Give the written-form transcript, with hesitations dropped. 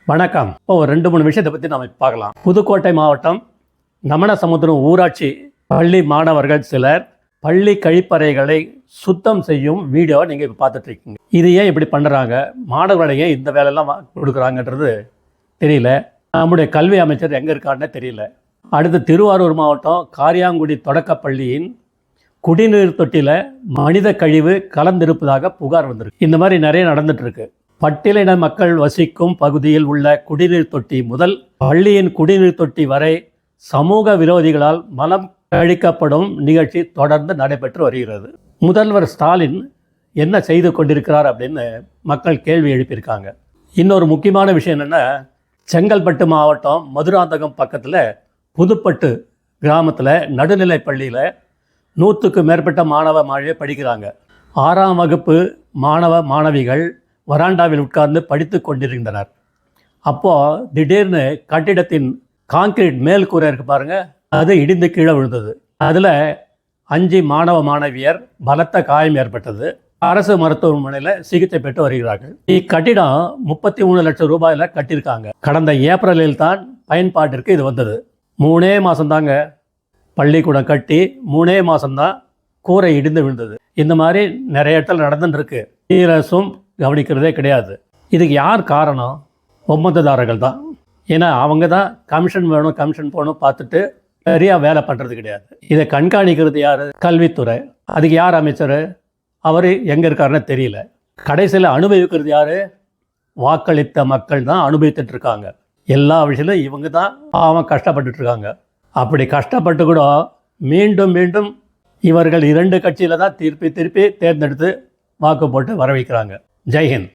வணக்கம். இப்போ ஒரு 2-3 விஷயத்தை பற்றி நம்ம பார்க்கலாம். புதுக்கோட்டை மாவட்டம் நமனசமுத்திரம் ஊராட்சி பள்ளி மாணவர்கள் சிலர் பள்ளி கழிப்பறைகளை சுத்தம் செய்யும் வீடியோவை நீங்கள் இப்போ பார்த்துட்டு இருக்கீங்க. இது ஏன் இப்படி பண்ணுறாங்க, மாணவர்களையே இந்த வேலையெல்லாம் கொடுக்குறாங்கன்றது தெரியல. நம்முடைய கல்வி அமைச்சர் எங்கே இருக்காருன்னு தெரியல. அடுத்து திருவாரூர் மாவட்டம் காரியாங்குடி தொடக்கப்பள்ளியின் குடிநீர் தொட்டியில் மனித கழிவு கலந்திருப்பதாக புகார் வந்திருக்கு. இந்த மாதிரி நிறைய நடந்துட்டுருக்கு. பட்டியலின மக்கள் வசிக்கும் பகுதியில் உள்ள குடிநீர் தொட்டி முதல் பள்ளியின் குடிநீர் தொட்டி வரை சமூக விரோதிகளால் மலம் கழிக்கப்படும் நிகழ்ச்சி தொடர்ந்து நடைபெற்று வருகிறது. முதல்வர் ஸ்டாலின் என்ன செய்து கொண்டிருக்கிறார் அப்படின்னு மக்கள் கேள்வி எழுப்பியிருக்காங்க. இன்னொரு முக்கியமான விஷயம் என்னென்னா, செங்கல்பட்டு மாவட்டம் மதுராந்தகம் பக்கத்தில் புதுப்பட்டு கிராமத்தில் நடுநிலை பள்ளியில் 100க்கும் மேற்பட்ட மாணவ மாணவியை படிக்கிறாங்க. 6ஆம் வகுப்பு மாணவ மாணவிகள் வராண்டாவில் உட்கார்ந்து படித்து கொண்டிருந்தனர். அப்போது திடீர்னு கட்டிடத்தின் கான்கிரீட் மேல் கூரை இருக்கு பாருங்கள், அது இடிந்து கீழே விழுந்தது. அதில் 5 மாணவ மாணவியர் பலத்த காயம் ஏற்பட்டது. அரசு மருத்துவமனையில் சிகிச்சை பெற்று வருகிறார்கள். இக்கட்டிடம் 33 லட்சம் ரூபாயில் கட்டியிருக்காங்க. கடந்த ஏப்ரலில் தான் பயன்பாட்டிற்கு இது வந்தது. 3 மாதம்தாங்க பள்ளிக்கூடம் கட்டி 3 மாதம்தான் கூரை இடிந்து விழுந்தது. இந்த மாதிரி நிறைய இடத்துல நடந்துட்டுருக்கு. அரசும் கவனிக்கிறதே கிடையாது. இதுக்கு யார் காரணம்? ஒப்பந்ததாரர்கள் தான். ஏன்னா அவங்க தான் கமிஷன் வேணும் கமிஷன் போகணும் பார்த்துட்டு சரியாக வேலை பண்ணுறது கிடையாது. இதை கண்காணிக்கிறது யார்? கல்வித்துறை. அதுக்கு யார் அமைச்சர்? அவர் எங்கே இருக்காருன்னு தெரியல. கடைசியில் அனுபவிக்கிறது யார்? வாக்களித்த மக்கள் தான் அனுபவித்துட்டு இருக்காங்க. எல்லா விஷயத்திலும் இவங்க தான் அவன் கஷ்டப்பட்டுருக்காங்க. அப்படி கஷ்டப்பட்டு கூட மீண்டும் மீண்டும் இவர்கள் 2 கட்சியில் தான் திருப்பி தேர்ந்தெடுத்து வாக்கு போட்டு வர வைக்கிறாங்க. ஜெய்ஹிந்த்.